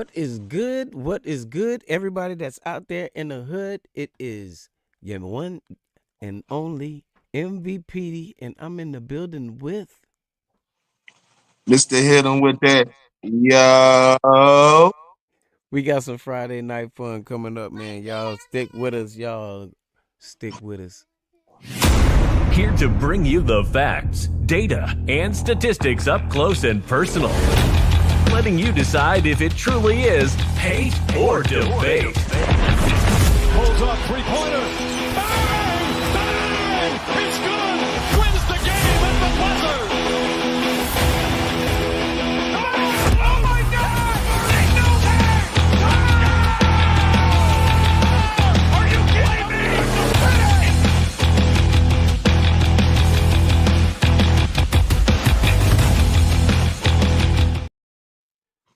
What is good? What is good? Everybody that's out there in the hood, it is your one and only MVP, and I'm in the building with. Mr. Hit him with that. Yo. We got some Friday night fun coming up, man. Y'all stick with us. Y'all stick with us. Here to bring you the facts, data, and statistics up close and personal. Letting you decide if it truly is hate or debate. Pulls up three-pointer. Bang! Bang! It's good! Wins the game at the buzzer! Oh my God! They know that! Are you kidding me?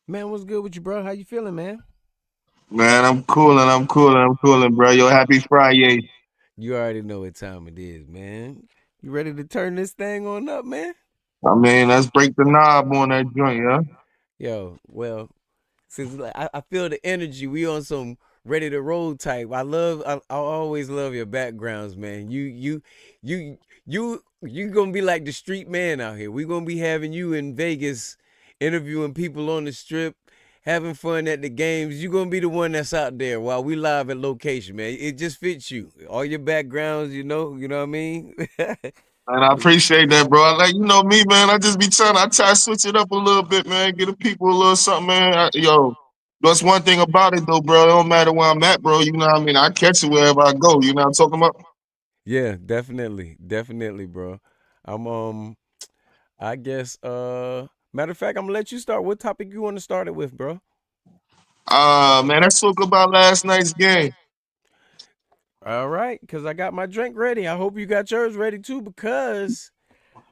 Man, what's good with you, bro? How you feeling, man? Man, I'm cooling, bro. Yo, happy Friday. You already know what time it is, man. You ready to turn this thing on up, man? I mean, let's break the knob on that joint, yeah? Yo, well, since I feel the energy, we on some ready to roll type. I always love your backgrounds, man. You gonna be like the street man out here. We gonna be having you in Vegas, interviewing people on the strip, having fun at the games. You gonna be the one that's out there while we live at location, man. It just fits you. All your backgrounds, you know what I mean. And I appreciate that, bro. You know me, man. I just be I try to switch it up a little bit, man. Get the people a little something, man. That's one thing about it, though, bro. It don't matter where I'm at, bro. You know what I mean? I catch it wherever I go. You know what I'm talking about? Yeah, definitely, bro. I'm I guess matter of fact, I'm gonna let you start. What topic you want to start it with, bro? Man, let's talk about last night's game. All right, because I got my drink ready. I hope you got yours ready too, because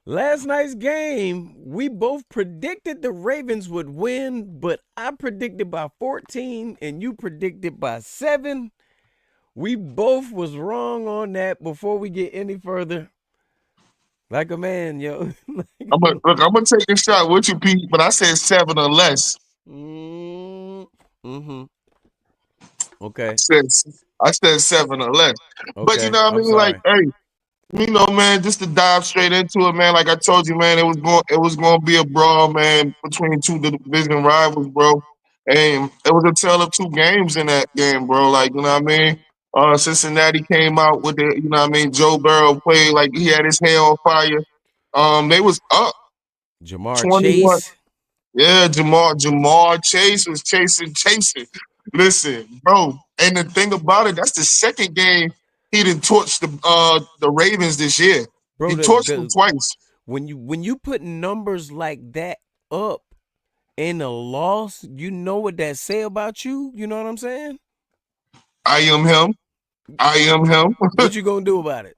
last night's game, we both predicted the Ravens would win, but I predicted by 14 and you predicted by 7. We both was wrong on that. Before we get any further, like a man, yo. I'm gonna take a shot with you, Pete, but I said 7 or less. Mm-hmm. Okay. said I said 7 or less. But you Okay. know what I I'm mean? Like, sorry. hey, you know, man, just to dive straight into it, man. Like I told you, man, it was going to be a brawl, man, between two division rivals, bro. And it was a tale of two games in that game, bro. Like, you know what I mean? Cincinnati came out with you know what I mean? Joe Burrow played like he had his hair on fire. They was up Jamar 21. Chase. Yeah, Jamar Chase was chasing. Listen, bro, and the thing about it, that's the second game he didn't torch the Ravens this year. Bro, He the torched them the twice. when you put numbers like that up in a loss, you know what that say about you? You know what I'm saying? I am him. I am him, What you gonna do about it?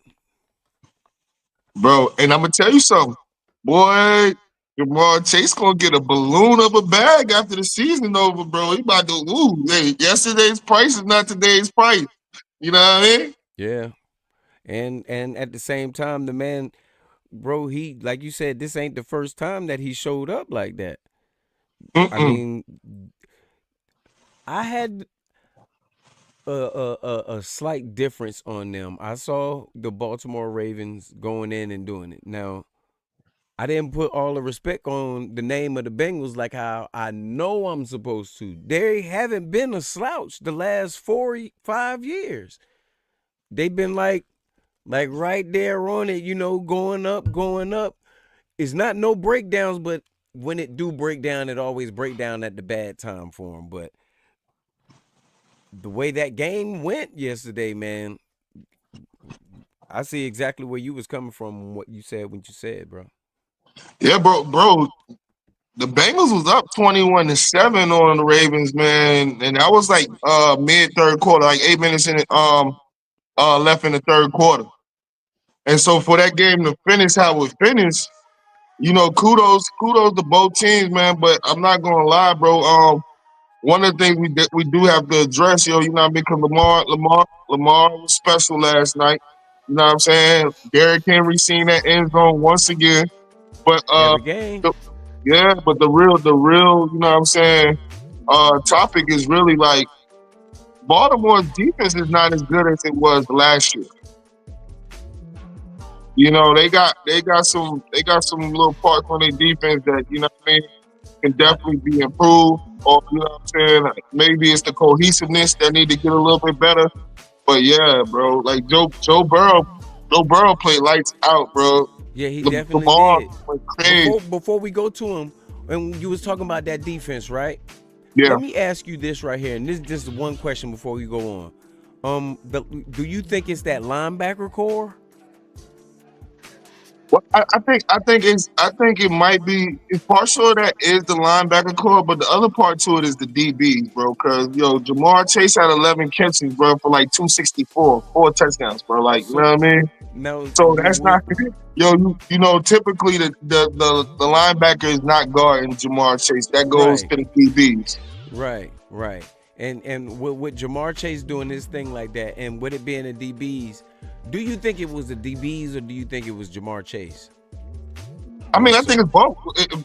bro. And I'm gonna tell you something, boy. Jamar Chase gonna get a balloon of a bag after the season over, bro. He about to hey, yesterday's price is not today's price. You know what I mean? Yeah. And at the same time, the man, bro, he like you said, this ain't the first time that he showed up like that. I Mm-mm. mean, I had a slight difference on them. I saw the Baltimore Ravens going in and doing it. Now, I didn't put all the respect on the name of the Bengals like how I know I'm supposed to. They haven't been a slouch the last 5 years. They've been like right there on it, going up, going up. It's not no breakdowns, but when it do break down, it always break down at the bad time for them. But the way that game went yesterday, man, I see exactly where you was coming from, what you said when you said, bro. Yeah, bro. The Bengals was up 21-7 on the Ravens, man, and that was like mid third quarter, like 8 minutes in it, left in the third quarter. And so for that game to finish how it finished, kudos to both teams, man. But I'm not gonna lie, bro. One of the things we do have to address, you know what I mean? Because Lamar was special last night. You know what I'm saying? Derrick Henry seen that end zone once again. But Every game. the, yeah, but the real, you know what I'm saying? topic is really like Baltimore's defense is not as good as it was last year. You know, they got some little parts on their defense that, you know what I mean, can I, definitely be improved. Or, you know what I'm saying? Like, maybe it's the cohesiveness that need to get a little bit better. But yeah, bro, like Joe Burrow played lights out, bro. yeah, he definitely Lamar did. went crazy. Before we go to him, and you was talking about that defense, right? Yeah. Let me ask you this right here, and this is just one question before we go on. Do you think it's that linebacker core? Well, I think it might be it's partial of that is the linebacker core, but the other part to it is the DBs, bro. Because Jamar Chase had 11 catches, bro, for like 264, 4 touchdowns, bro. Like, you know So what I mean? now, So that's not typically the linebacker is not guarding Jamar Chase. That goes right, to the DBs. right. And with Jamar Chase doing his thing like that, and with it being the DBs, do you think it was the DBs or do you think it was Jamar Chase? I More mean, I think so. it's both.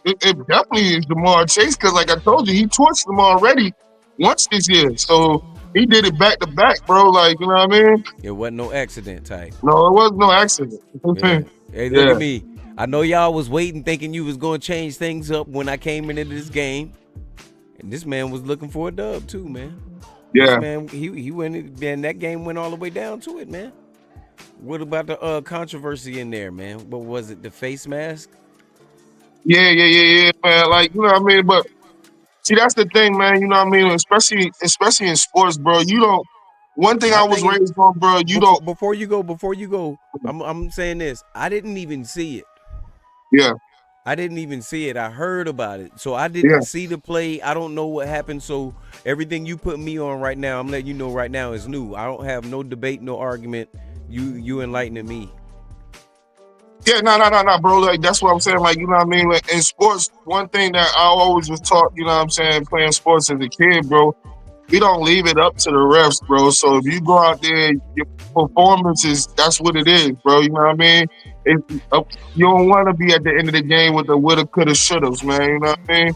It definitely is Jamar Chase because, like I told you, he torched them already once this year. So he did it back to back, bro. Like, you know what I mean? It wasn't no accident type. No, it was no accident. Yeah. Hey, look Yeah, at me. I know y'all was waiting, thinking you was gonna change things up when I came into this game, and this man was looking for a dub too, man. This yeah, man, he went, and that game went all the way down to it, man. What about the controversy in there, man? What was it? The face mask? yeah, man. Like, you know what I mean? But see, that's the thing, man. You know what I mean? Especially in sports, bro. You don't. One thing My I was thing is, raised on, bro. You don't. before you go, I'm saying this. I didn't even see it. Yeah, I didn't even see it. I heard about it. So I yeah. didn't see the play. I don't know what happened. So everything you put me on right now, I'm letting you know right now is new. I don't have no debate, no argument. You enlightening me. Yeah, no, bro. Like that's what I'm saying. Like, you know what I mean. Like, in sports, one thing that I always was taught, you know what I'm saying, playing sports as a kid, bro. We don't leave it up to the refs, bro. So if you go out there, your performance is that's what it is, bro. You know what I mean? It, uh, you don't want to be at the end of the game with the woulda, coulda, shouldas, man. You know what I mean?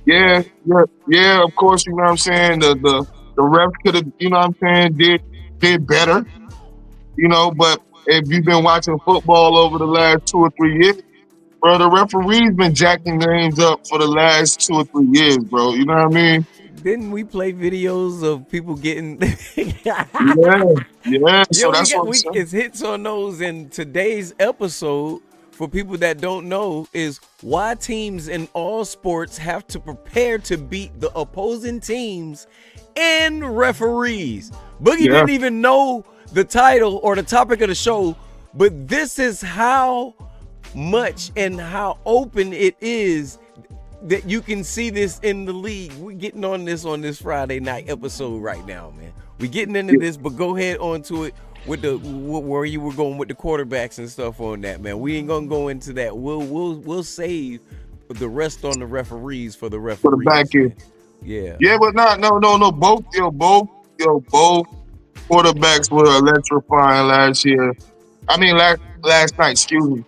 Yeah, Right. yeah. Of course, you know what I'm saying. The refs could have, you know what I'm saying, did better, But if you've been watching football over the last 2 or 3 years, bro, the referees been jacking games up for the last 2 or 3 years, bro. You know what I mean? Didn't we play videos of people getting Yeah, yeah. So Yo, that's what I'm we saying. it's hits on those in today's episode. For people that don't know, is why teams in all sports have to prepare to beat the opposing teams and referees. Boogie Yeah, didn't even know the title or the topic of the show, but this is how much and how open it is that you can see this in the league. We're getting on this Friday night episode right now, man. We're getting into yeah, this, but go ahead onto it with the where you were going with the quarterbacks and stuff on that, man. We ain't gonna go into that. We'll save the rest on the referees for the for the back referees, end. man. Yeah. Yeah, but not no. Both quarterbacks were electrifying last year. I mean, last night. Excuse me.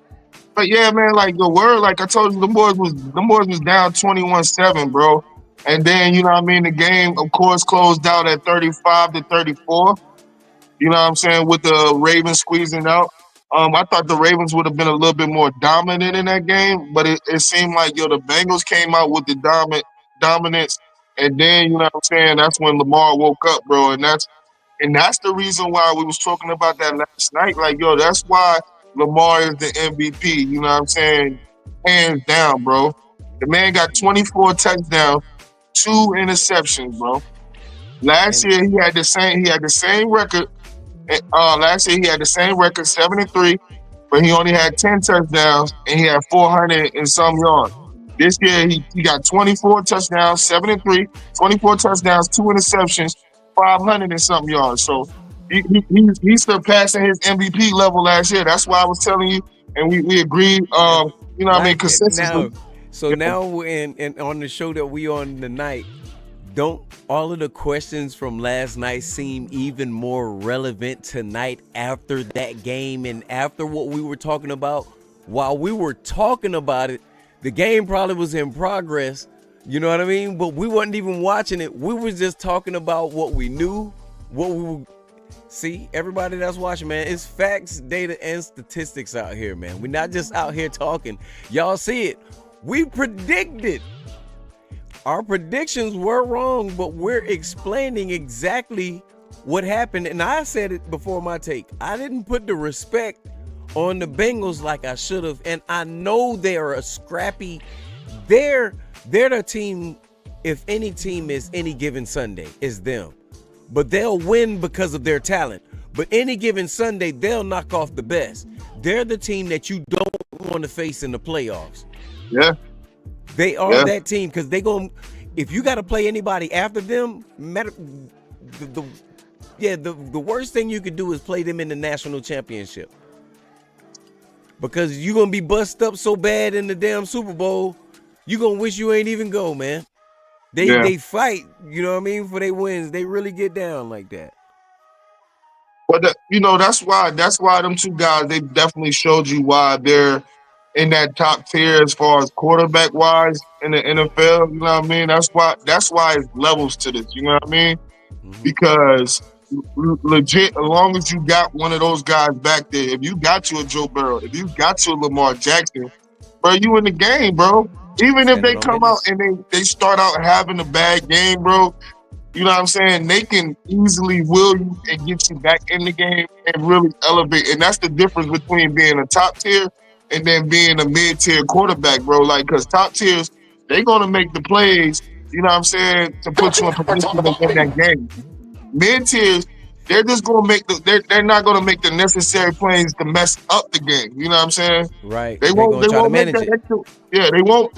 But yeah, man, like the word, like I told you, the boys was down 21-7, bro. And then, you know what I mean, the game, of course, closed out at 35-34. You know what I'm saying, with the Ravens squeezing out. I thought the Ravens would have been a little bit more dominant in that game, but it seemed like the Bengals came out with the dominance, and then you know what I'm saying, that's when Lamar woke up, bro, and that's the reason why we was talking about that last night. Like, that's why Lamar is the MVP. You know what I'm saying? Hands down, bro. The man got 24 touchdowns, 2 interceptions, bro. Last And year he had the same record. Last year he had the same record, 7-3, but he only had 10 touchdowns and he had 400 and some yards. This year he got 24 touchdowns, 7-3, 24 touchdowns, 2 interceptions, 500 and some yards. So he's surpassing his MVP level last year. That's why I was telling you, and we agreed. You know what I mean, like consensusly. now, so now in on the show that we on tonight, don't all of the questions from last night seem even more relevant tonight after that game and after what we were talking about? While we were talking about it, the game probably was in progress. You know what I mean? But we wasn't even watching it. We was just talking about what we knew, what we were. See, everybody that's watching, man, it's facts, data, and statistics out here, man. We're not just out here talking. Y'all see it. We predicted. Our predictions were wrong, but we're explaining exactly what happened. And I said it before my take. I didn't put the respect on the Bengals like I should have. And I know they're a scrappy. They're the team. If any team is any given Sunday, is them. But they'll win because of their talent. But any given Sunday, they'll knock off the best. They're the team that you don't want to face in the playoffs. Yeah. They are that team because they going. If you got to play anybody after them, the worst thing you could do is play them in the national championship because you're gonna be bust up so bad in the damn Super Bowl, you gonna wish you ain't even go, man. They fight, you know what I mean, for their wins. They really get down like that. But that's why them two guys, they definitely showed you why they're in that top tier as far as quarterback wise in the NFL. You know what I mean? That's why it's levels to this. You know what I mean? Mm-hmm. Because legit, as long as you got one of those guys back there, if you got you a Joe Burrow, if you got you a Lamar Jackson, bro, you in the game, bro. Even if they come out and they start out having a bad game, bro, you know what I'm saying? They can easily will you and get you back in the game and really elevate. And that's the difference between being a top tier and then being a mid-tier quarterback, bro. Like, because top tiers, they're going to make the plays, you know what I'm saying, to put you in position to win that game. Mid-tiers, they're just going to make they're not going to make the necessary plays to mess up the game. You know what I'm saying? Right. They won't make that extra. Yeah, they won't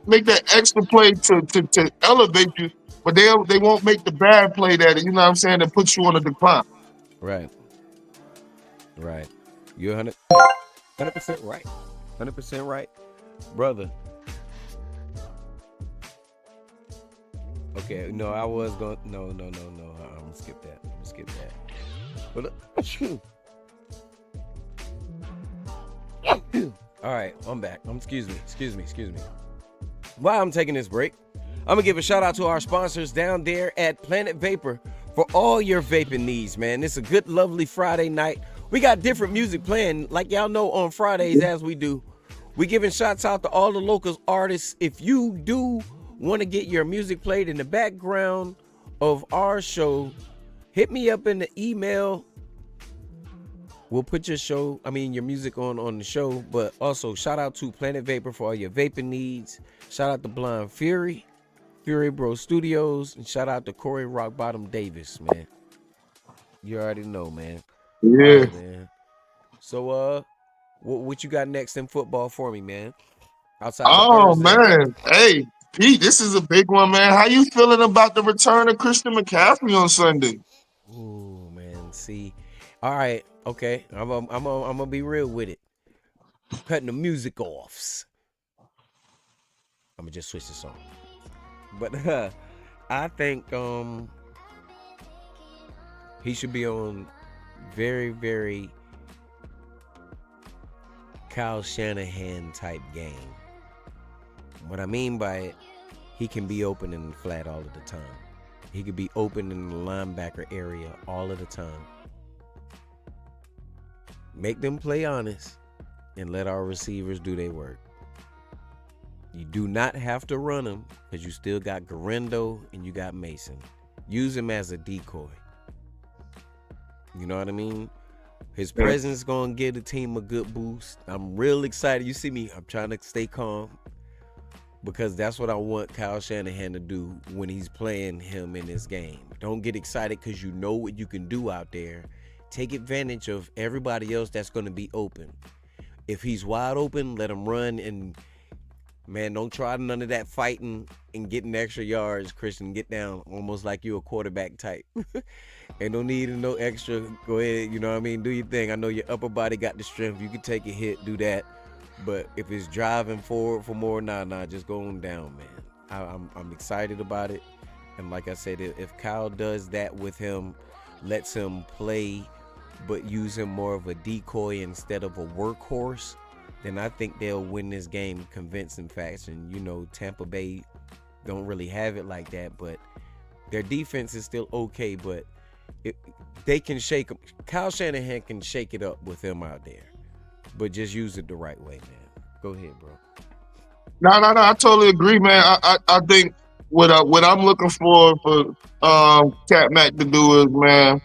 make that extra play to elevate you. But they won't make the bad play that, you know what I'm saying, that puts you on a decline. Right. You're 100% right. 100% right, brother. Okay, no, I was going. No. I'm gonna skip that. But all right, I'm back. Excuse me. While I'm taking this break, I'm going to give a shout out to our sponsors down there at Planet Vapor for all your vaping needs, man. It's a good, lovely Friday night. We got different music playing, like y'all know on Fridays as we do. We giving shots out to all the local artists. If you do want to get your music played in the background of our show, hit me up in the email. We'll put your music on the show. But also shout out to Planet Vapor for all your vaping needs. Shout out to Blind Fury Bro Studios, and shout out to Corey Rockbottom Davis, man. You already know, man. Yeah. Right, man. So, what you got next in football for me, man? Outside of Thursday. Man. Hey, Pete, this is a big one, man. How you feeling about the return of Christian McCaffrey on Sunday? Ooh, man. See, all right, okay. I'm gonna be real with it. Cutting the music offs. I'm gonna just switch the song. But I think he should be on very, very Kyle Shanahan type game. What I mean by it, he can be open in the flat all of the time. He could be open in the linebacker area all of the time. Make them play honest and let our receivers do their work. You do not have to run him because you still got Garendo and you got Mason. Use him as a decoy. You know what I mean? His presence going to give the team a good boost. I'm real excited. You see me, I'm trying to stay calm because that's what I want Kyle Shanahan to do when he's playing him in this game. Don't get excited because you know what you can do out there. Take advantage of everybody else that's going to be open. If he's wide open, let him run and man, don't try none of that fighting and getting extra yards, Christian. Get down almost like you a quarterback type. And don't need no extra. Go ahead, you know what I mean? Do your thing. I know your upper body got the strength. You can take a hit, do that. But if it's driving forward for more, nah, just go on down, man. I'm excited about it. And like I said, if Kyle does that with him, lets him play, but use him more of a decoy instead of a workhorse, then I think they'll win this game convincing fashion. You know, Tampa Bay don't really have it like that, but their defense is still okay. But it, they can shake them. Kyle Shanahan can shake it up with them out there, but just use it the right way, man. Go ahead, bro. No. I totally agree, man. I think what I'm looking for Cat Mac to do is, man,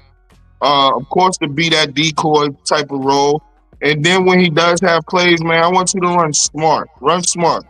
of course, to be that decoy type of role. And then when he does have plays, man, I want you to run smart. Run smart.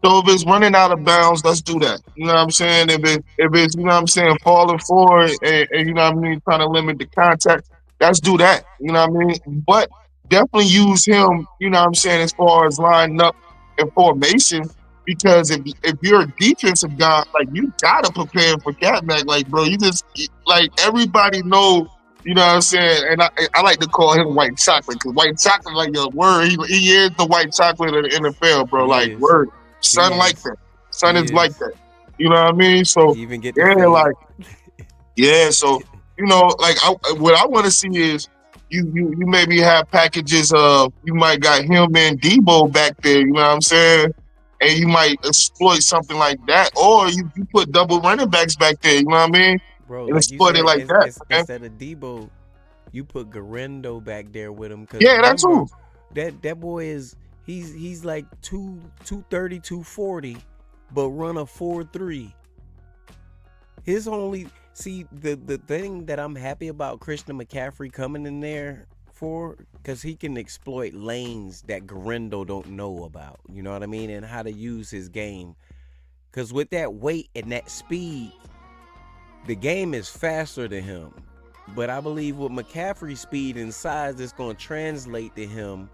So if it's running out of bounds, let's do that. You know what I'm saying? If it's you know what I'm saying, falling forward and you know what I mean, trying to limit the contact, let's do that. You know what I mean? But definitely use him, you know what I'm saying, as far as lining up in formation. Because if you're a defensive guy, like you gotta prepare for Catback. Like, bro, you just like everybody know, you know what I'm saying? And I like to call him white chocolate because white chocolate, like your word, he is the white chocolate of the NFL, bro. He Like is. word, He son like is. that. Son He is like is. that. You know what I mean? So He even get the yeah, fade. like yeah. So you know, like what I want to see is you maybe have packages of you might got him and Debo back there. You know what I'm saying? And you might exploit something like that, or you put double running backs back there. You know what I mean? Bro, And like you exploit it said, like that, man. instead of Debo, you put Garendo back there with him. Cause Yeah, that remember, too. that boy is he's like 230, 240, but run a 4.3. His only see the thing that I'm happy about Christian McCaffrey coming in there for, because he can exploit lanes that Garendo don't know about. You know what I mean? And how to use his game. Cause with that weight and that speed, the game is faster than him. But I believe with McCaffrey's speed and size, it's going to translate to him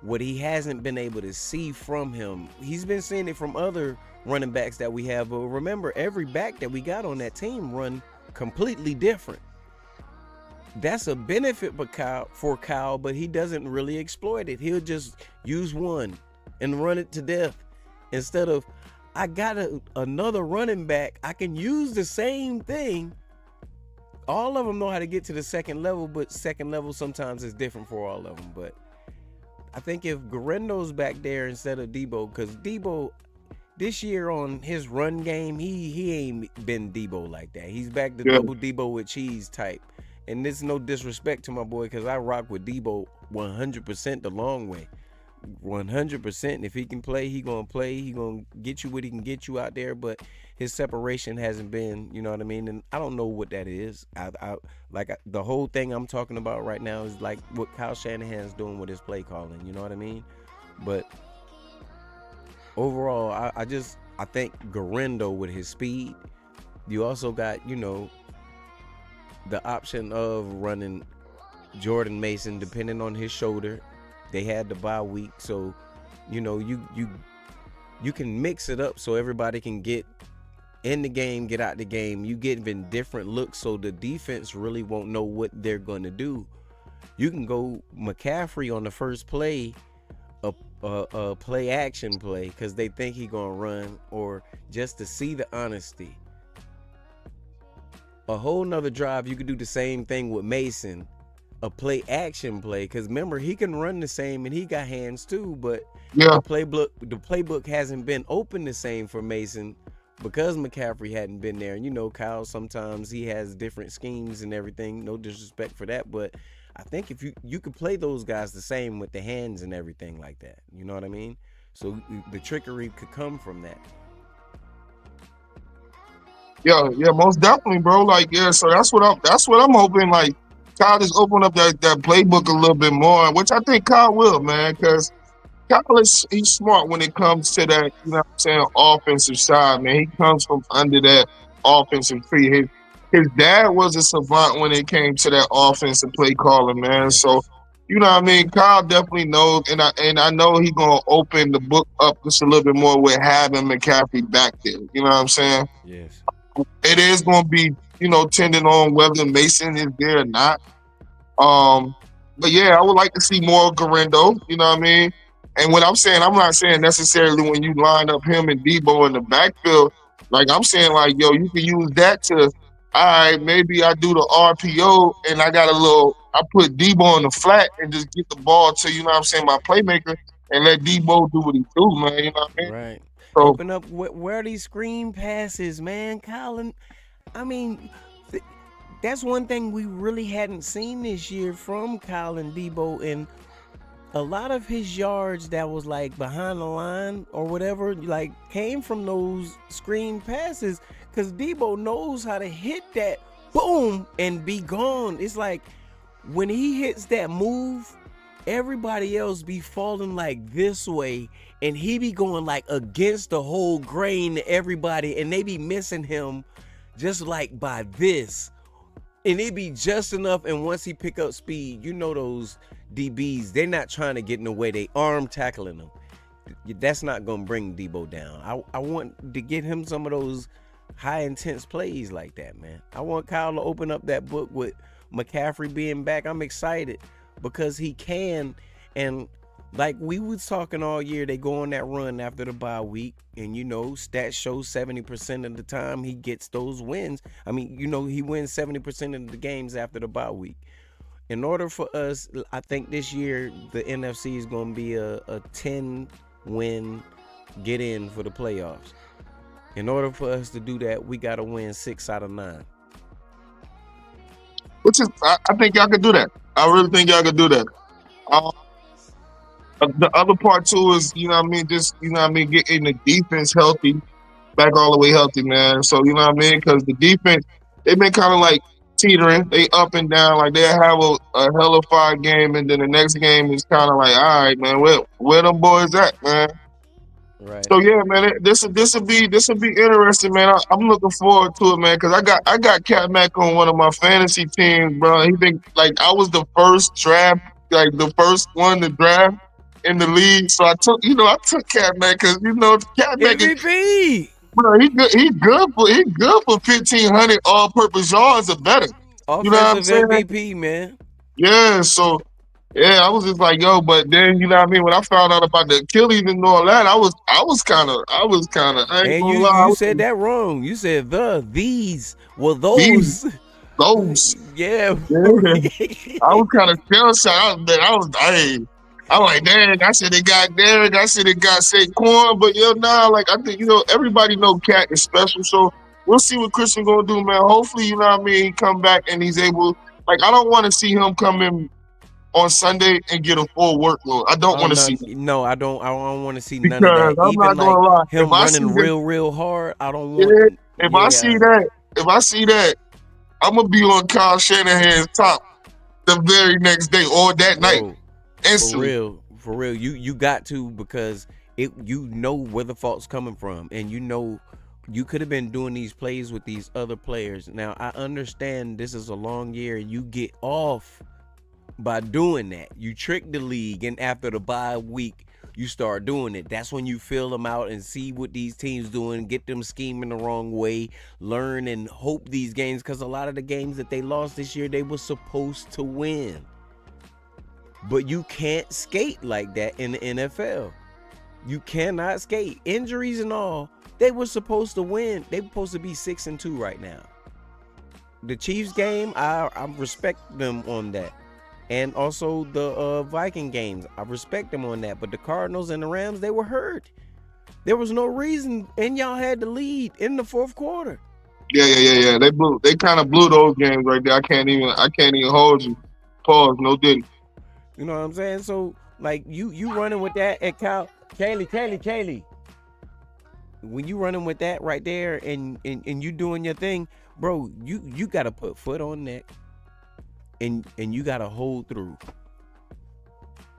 what he hasn't been able to see from him. He's been seeing it from other running backs that we have. But remember, every back that we got on that team run completely different. That's a benefit for Kyle, but he doesn't really exploit it. He'll just use one and run it to death instead of, I got another running back. I can use the same thing. All of them know how to get to the second level, but second level sometimes is different for all of them. But I think if Garendo's back there instead of Debo, because Debo this year on his run game, he ain't been Debo like that. He's back to Yeah, double Debo with cheese type. And this is no disrespect to my boy, because I rock with Debo 100% the long way. 100%. If he can play, he gonna play. He gonna get you what he can get you out there. But his separation hasn't been, you know what I mean. And I don't know what that is. The whole thing I'm talking about right now is like what Kyle Shanahan's doing with his play calling. You know what I mean. But overall, I think Garendo with his speed. You also got, the option of running Jordan Mason depending on his shoulder. They had the bye week, so you can mix it up so everybody can get in the game, get out the game. You giving different looks, so the defense really won't know what they're gonna do. You can go McCaffrey on the first play, a play action play, because they think he gonna run, or just to see the honesty. A whole nother drive, you could do the same thing with Mason, a play action play, because remember, he can run the same and he got hands too, but yeah, the playbook hasn't been open the same for Mason because McCaffrey hadn't been there. And Kyle, sometimes he has different schemes and everything. No disrespect for that, but I think if you could play those guys the same with the hands and everything like that. You know what I mean? So the trickery could come from that. yeah, most definitely, bro. Like, yeah, so that's what I'm hoping. Like, Kyle just open up that playbook a little bit more, which I think Kyle will, man, because Kyle he's smart when it comes to that, you know what I'm saying, offensive side, man. He comes from under that offensive tree. His dad was a savant when it came to that offensive play calling, man. So, Yes. you know what I mean? Kyle definitely knows, and I know he gonna open the book up just a little bit more with having McCaffrey back there. You know what I'm saying? Yes. It is gonna be, tending on whether Mason is there or not. Um, but yeah, I would like to see more Garendo. You know what I mean? And what I'm not saying necessarily when you line up him and Debo in the backfield. Like I'm saying, like yo, you can use that to, all right, maybe I do the RPO and I put Debo on the flat and just get the ball to, you know what I'm saying, my playmaker and let Debo do what he do, man. You know what I mean? Right. So Open up. Where are these screen passes, man? Colin, I mean, that's one thing we really hadn't seen this year from Colin Debo, and a lot of his yards that was like behind the line or whatever, like came from those screen passes, because Debo knows how to hit that boom and be gone. It's like when he hits that move, everybody else be falling like this way, and he be going like against the whole grain to everybody, and they be missing him just like by this. And it be just enough, and once he pick up speed, you know those DBs, they're not trying to get in the way, they arm tackling them. That's not going to bring Debo down. I want to get him some of those high intense plays like that, man. I want Kyle to open up that book with McCaffrey being back. I'm excited because he can, and like we was talking all year, they go on that run after the bye week, and you know, stats show 70% of the time he gets those wins. I mean, you know, he wins 70% of the games after the bye week. In order for us, I think this year the NFC is going to be a 10-win get in for the playoffs. In order for us to do that, we got to win 6 out of 9. which is, I think y'all could do that. I really think y'all could do that. The other part too is, you know what I mean, just, you know what I mean, getting the defense healthy, back all the way healthy, man. So, you know what I mean? Because the defense, they've been kind of like teetering. They up and down. Like, they'll have a hell of fire game, and then the next game is kind of like, all right, man, where them boys at, man? Right. So yeah, man, this will be interesting, man. I'm looking forward to it, man, because I got Cat Mack on one of my fantasy teams, bro. He been like, I was the first draft, like the first one to draft in the league. So I took Cat Mack because Cat Mack is, MVP, bro, he good for 1,500 all-purpose yards or better. You know what I'm offensive saying? MVP, man. Yeah. So yeah, I was just like, yo, but then you know what I mean. When I found out about the Achilles and all that, I was kind of, I ain't And gonna you lie, I you was said that wrong. You said these, well, these those. those. Yeah. Yeah, I was kind of shell shocked. Hey, I'm like, dang, I said they got Derek, I said they got Saquon, but like I think everybody know Cat is special, so we'll see what Christian gonna do, man. Hopefully, you know what I mean, he come back and he's able. Like, I don't want to see him come in on Sunday and get a full workload. I don't want to see that. No, I don't. I don't want to see none of Because that. I'm Even not like gonna lie, if him I see running that, real hard. I don't want. yeah, Yeah, if I see that, I'm gonna be on Kyle Shanahan's top the very next day or that night bro. instantly. For real. You got to, because you know where the fault's coming from, and you could have been doing these plays with these other players. Now I understand this is a long year, and you get off by doing that. You trick the league, and after the bye week, you start doing it. That's when you fill them out and see what these teams doing, get them scheming the wrong way, learn and hope these games, because a lot of the games that they lost this year, they were supposed to win. But you can't skate like that in the NFL. You cannot skate. Injuries and all. They were supposed to win. They were supposed to be 6-2 right now. The Chiefs game, I respect them on that. And also the Viking games, I respect them on that. But the Cardinals and the Rams, they were hurt. There was no reason, and y'all had the lead in the fourth quarter. Yeah. They kind of blew those games right there. I can't even hold you. Pause. No didn't. You know what I'm saying? So like you running with that at Kaylee. When you running with that right there and you doing your thing, bro, you gotta put foot on neck. And you gotta hold through.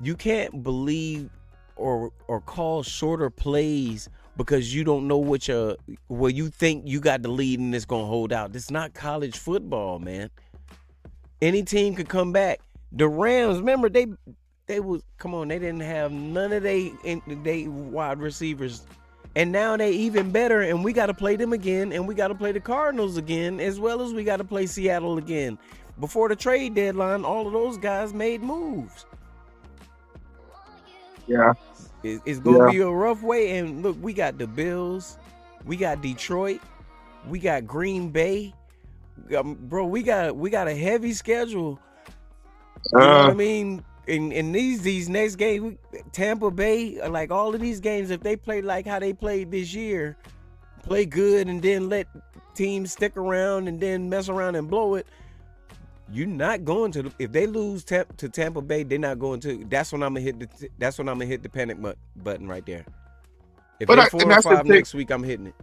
You can't believe or call shorter plays because you don't know where you think you got the lead and it's gonna hold out. This is not college football, man. Any team could come back. The Rams, remember, they didn't have none of they wide receivers. And now they even better, and we got to play them again, and we got to play the Cardinals again, as well as we got to play Seattle again. Before the trade deadline, all of those guys made moves. Yeah. It's going to be a rough way. And look, we got the Bills. We got Detroit. We got Green Bay. Bro, we got a heavy schedule. You know what I mean? in these next games, Tampa Bay, like all of these games, if they play like how they played this year, play good and then let teams stick around and then mess around and blow it, you're not going to. If they lose to Tampa Bay, they're not going to. That's when I'm gonna hit the. That's when I'm gonna hit the panic button right there. If they 4-5 next week, I'm hitting it.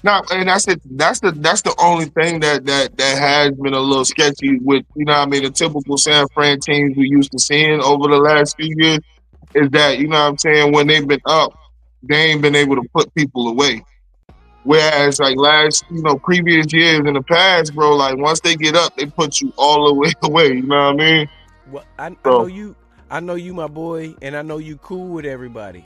Now, and that's it. That's the only thing that has been a little sketchy with, you know what I mean, the typical San Fran teams we used to seeing over the last few years is that, you know what I'm saying, when they've been up, they ain't been able to put people away. Whereas like previous years in the past, bro, like once they get up, they put you all the way away. You know what I mean? Well, I So know you, my boy, and I know you cool with everybody.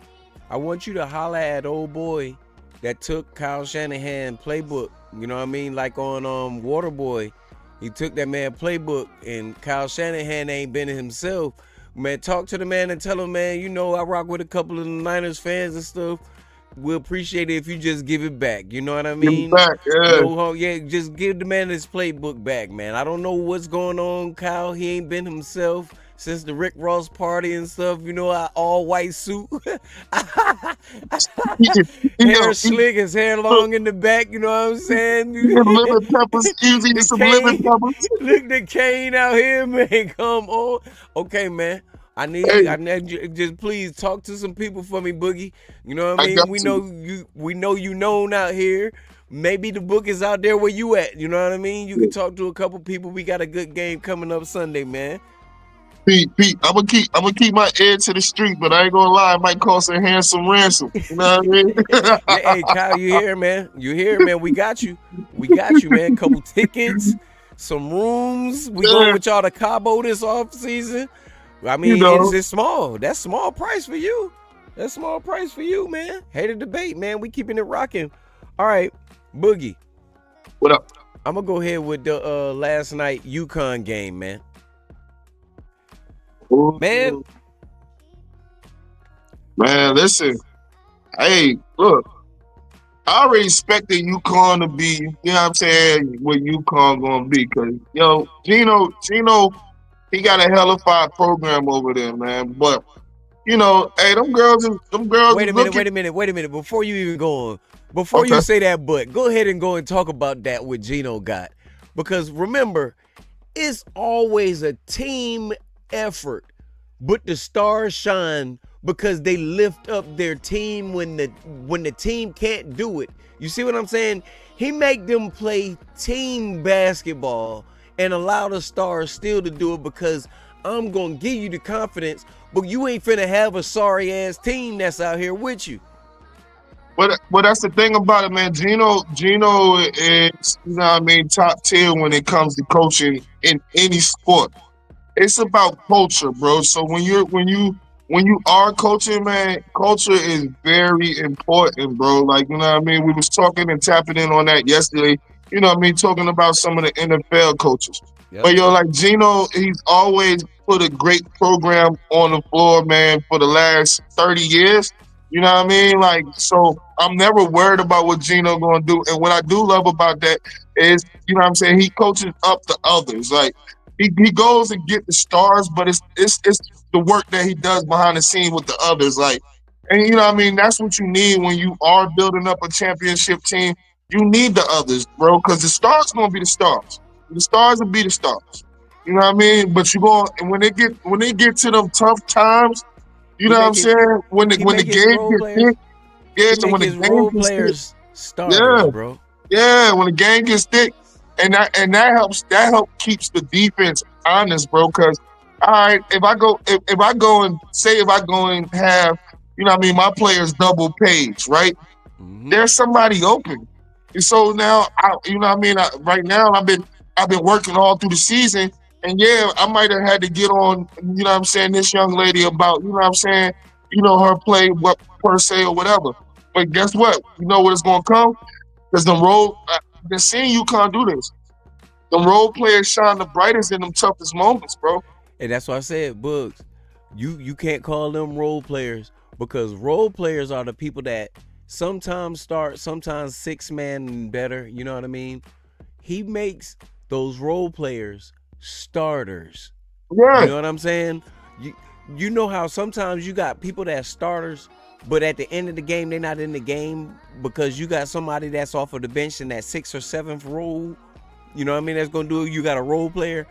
I want you to holler at old boy that took Kyle Shanahan playbook. You know what I mean? Like on Waterboy, he took that man playbook, and Kyle Shanahan ain't been himself. Man, talk to the man and tell him, man, you know I rock with a couple of the Niners fans and stuff. We'll appreciate it if you just give it back. You know what I give it mean? back, yeah. No, yeah, just give the man his playbook back, man. I don't know what's going on, Kyle. He ain't been himself since the Rick Ross party and stuff. You know, all white suit, hair slick, his hair long in the back. You know what I'm saying? Lemon peppers, easy, some lemon peppers. Look, the cane out here, man. Come on. Okay, man. I need you, just please talk to some people for me, Boogie. You know what I mean? We know you known out here. Maybe the book is out there where you at. You know what I mean? You can talk to a couple people. We got a good game coming up Sunday, man. Pete, I'm gonna keep my ear to the street, but I ain't gonna lie, it might cost a handsome ransom. You know what I mean? Yeah, hey, Kyle, you here, man? You here, man? We got you, man. Couple tickets, some rooms. We going with y'all to Cabo this off season. I mean, it's small. That's small price for you. That's small price for you, man. Hate a debate, man. We keeping it rocking. All right, Boogie. What up? I'm gonna go ahead with the last night UConn game, man. Man, listen. Hey, look. I already expected UConn to be, you know what I'm saying, what UConn gonna be, cause Gino, he got a hellified program over there, man. But hey, them girls. Wait a minute. Before you even go on, you say that, but go ahead and go and talk about that what Gino got, because remember, it's always a team effort, but the stars shine because they lift up their team when the team can't do it. You see what I'm saying? He make them play team basketball and allow the stars still to do it, because I'm gonna give you the confidence, but you ain't finna have a sorry ass team that's out here with you. But that's the thing about it, man. Gino is, you know what I mean, top tier when it comes to coaching in any sport. It's about culture, bro. So when you are coaching, man, culture is very important, bro. Like, you know what I mean? We was talking and tapping in on that yesterday. You know what I mean? Talking about some of the NFL coaches. Yep. But like Gino, he's always put a great program on the floor, man, for the last 30 years. You know what I mean? Like, so I'm never worried about what Gino gonna do. And what I do love about that is, you know what I'm saying, he coaches up the others. Like, he goes and get the stars, but it's the work that he does behind the scene with the others. Like, and you know what I mean, that's what you need when you are building up a championship team. You need the others, bro, because the stars gonna be the stars. The stars will be the stars. You know what I mean? But and when they get to them tough times, you know what I'm saying? When the game gets thick, when the game gets thick, starters, bro. Yeah, when the game gets thick, and that helps keeps the defense honest, bro. Because all right, if I go and have, you know what I mean, my players double page, right? Mm-hmm. There's somebody open. And so now, you know what I mean, right now I've been working all through the season, and yeah, I might have had to get on, you know what I'm saying, this young lady about, you know what I'm saying, her play, what per se or whatever. But guess what? You know what it's gonna come? Because the seeing UConn do this. The role players shine the brightest in them toughest moments, bro. And that's why I said, Bugs, you can't call them role players, because role players are the people that sometimes start, sometimes 6-man and better. You know what I mean? He makes those role players starters. Yeah. You know what I'm saying? You you know how sometimes you got people that starters, but at the end of the game they're not in the game because you got somebody that's off of the bench in that sixth or seventh role. You know what I mean? That's gonna do it. You got a role player.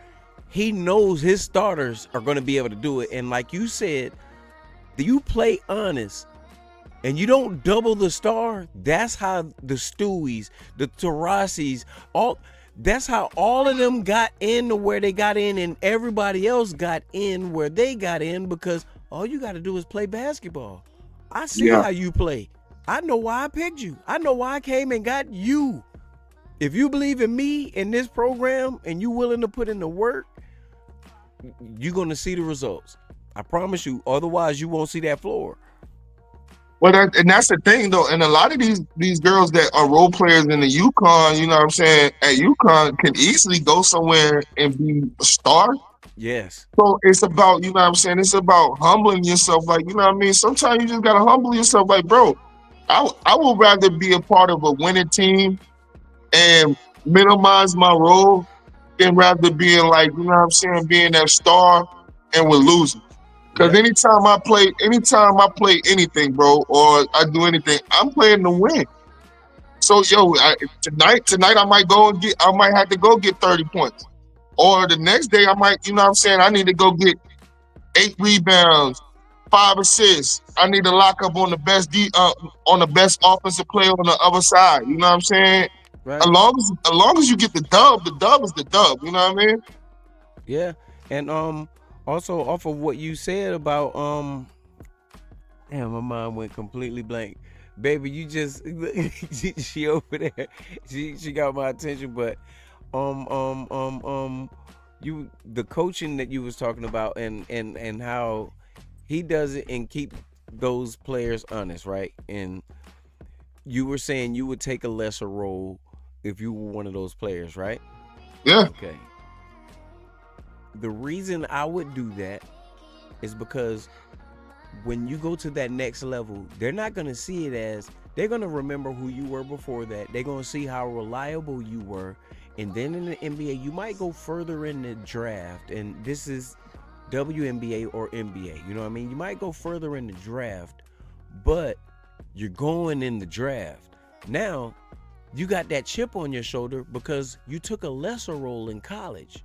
He knows his starters are gonna be able to do it. And like you said, you play honest and you don't double the star. That's how the Stewies, the Tarasis, all that's how all of them got in to where they got in, and everybody else got in where they got in because all you got to do is play basketball. I see Yeah. how you play. I know why I picked you. I know why I came and got you. If you believe in me in this program and you willing to put in the work, you're going to see the results. I promise you. Otherwise, you won't see that floor. Well, and that's the thing though, and a lot of these girls that are role players in the UConn, you know what I'm saying, at UConn can easily go somewhere and be a star. Yes. So it's about, you know what I'm saying, it's about humbling yourself. Like, you know what I mean? Sometimes you just gotta humble yourself. Like, bro, I would rather be a part of a winning team and minimize my role than rather being like, you know what I'm saying, being that star and we're losing. Because Yep. anytime I play anything, bro, or I do anything, I'm playing to win. So tonight I might have to go get 30 points. Or the next day I might, you know what I'm saying, I need to go get 8 rebounds, 5 assists. I need to lock up on the on the best offensive player on the other side. You know what I'm saying? Right. As long as you get the dub is the dub. You know what I mean? Yeah. And also off of what you said about damn, my mind went completely blank. Baby, you just she over there. She got my attention, but um um um um you the coaching that you was talking about and how he does it and keep those players honest, right? And you were saying you would take a lesser role if you were one of those players, right? Yeah, Okay. The reason I would do that is because when you go to that next level, they're not going to see it as they're going to remember who you were before that. They're going to see how reliable you were. And then in the NBA, you might go further in the draft. And this is WNBA or NBA. You know what I mean? You might go further in the draft, but you're going in the draft. Now, you got that chip on your shoulder because you took a lesser role in college.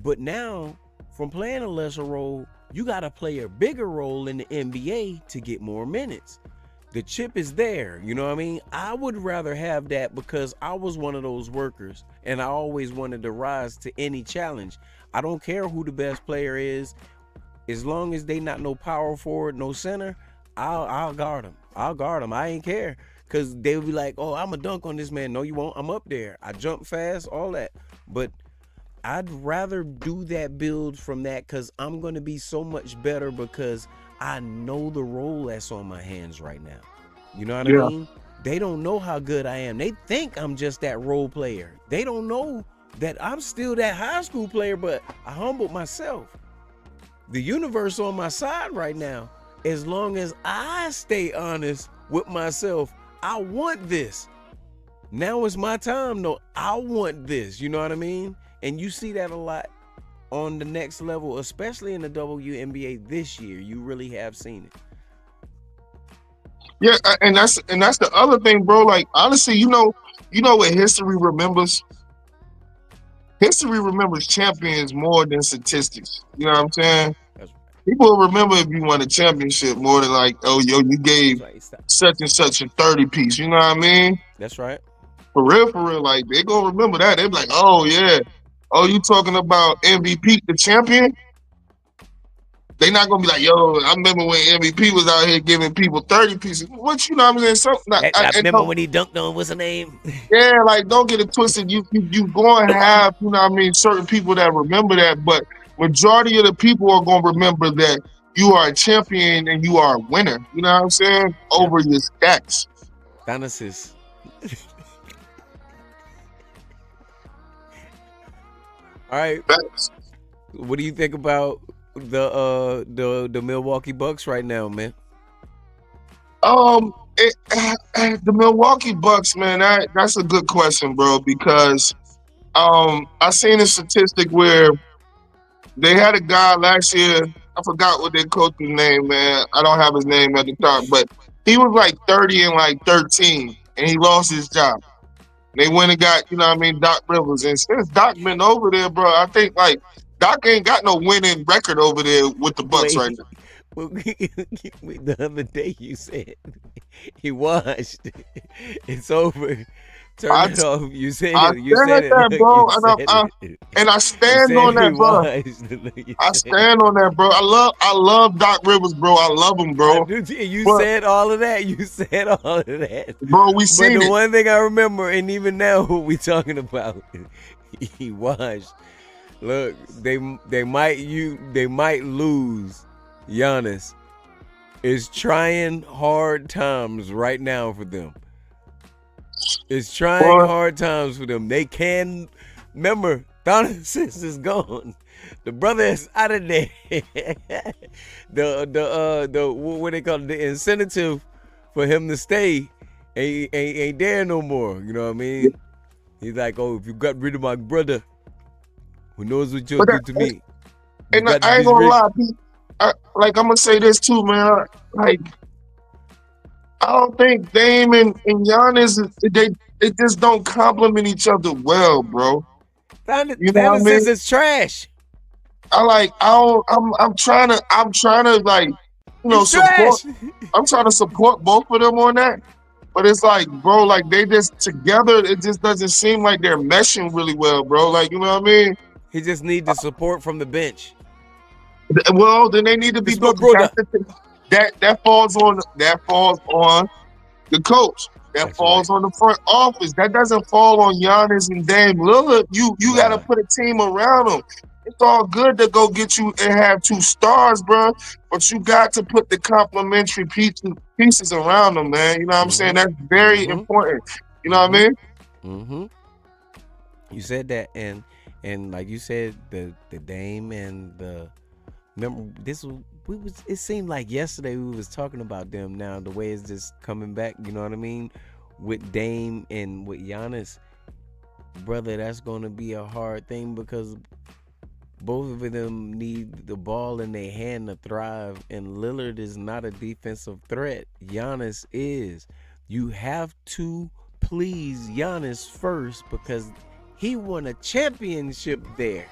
But now, from playing a lesser role, you got to play a bigger role in the NBA to get more minutes. The chip is there, you know what I mean? I would rather have that because I was one of those workers and I always wanted to rise to any challenge. I don't care who the best player is, as long as they not no power forward, no center, I'll guard them. I'll guard them. I ain't care because they'll be like, oh, I'm a dunk on this man. No, you won't. I'm up there. I jump fast, all that. But I'd rather do that build from that because I'm going to be so much better because I know the role that's on my hands right now. You know what I yeah, mean? They don't know how good I am. They think I'm just that role player. They don't know that I'm still that high school player, but I humbled myself. The universe on my side right now. As long as I stay honest with myself, I want this. Now it's my time. No, I want this. You know what I mean? And you see that a lot on the next level, especially in the WNBA this year. You really have seen it. yeah, and that's the other thing, bro. Like honestly, you know what history remembers. History remembers champions more than statistics. You know what I'm saying? That's, People will remember if you won a championship more than like, oh, yo, you gave that's right. Stop. such and such a 30 piece. You know what I mean? That's right. For real. Like they gonna remember that. They be like, oh yeah, oh you talking about MVP, the champion? They not gonna be like, yo, I remember when MVP was out here giving people 30 pieces. What you know what I'm saying? Something I remember when he dunked on what's her name? yeah, like don't get it twisted. You gonna have, you know what I mean, certain people that remember that, but majority of the people are gonna remember that you are a champion and you are a winner. You know what I'm saying? Yep. Over your stats. Thanasis. All right. Facts. What do you think about the Milwaukee Bucks right now, man? The Milwaukee Bucks, man, that's a good question, bro, because I seen a statistic where they had a guy last year I forgot what their coach's name, man. I don't have his name at the top, but he was like 30 and like 13, and he lost his job. They went and got, you know what I mean, Doc Rivers. And since Doc been over there, bro, I think like Doc ain't got no winning record over there with the Bucks right Wait, now. the other day you said he washed. It's over. Turn I it off. You said I it. You stand said at it. that, Look, bro, you said it. and I You stand said on he that, bro. washed. Look, you I said it. stand on that, bro. I love Doc Rivers, bro. I love him, I bro. do. You But said all of that. You said all of that. bro, we But seen the it. one thing I remember, and even now, what we talking about, he washed. Look, they might lose. Giannis is trying hard times right now for them. It's trying Boy, hard times for them. They can remember Donosis is gone. The brother is out of there. the what they call it, the incentive for him to stay ain't there no more. You know what I mean? He's like, oh, if you got rid of my brother, who knows what you'll but do to me? You and got to I ain't be gonna rich. lie, like I'm gonna say this too, man. Like I don't think Dame and Giannis they just don't complement each other well, bro. You know what I Donosis mean? is trash. I don't I'm trying to like He's support. trash. I'm trying to support both of them on that. But it's like, bro, like they just together, it just doesn't seem like they're meshing really well, bro. Like, you know what I mean? He just needs the support from the bench. Well, then they need to be This my doing brother. that falls on the coach. That That's right. falls on the front office. That doesn't fall on Giannis and Dame Lillard. You got to Nah. put a team around them. It's all good to go get you and have two stars, bro, but you got to put the complementary pieces around them, man. You know what I'm saying? Mm-hmm. That's very Mm-hmm. important. You know what I Mm-hmm. mean? Mm-hmm. You said that, and like you said, the Dame and the remember this was we was. It seemed like yesterday we was talking about them. Now the way it's just coming back. You know what I mean? With Dame and with Giannis, brother, that's going to be a hard thing because both of them need the ball in their hand to thrive, and Lillard is not a defensive threat. Giannis is. You have to please Giannis first because he won a championship there.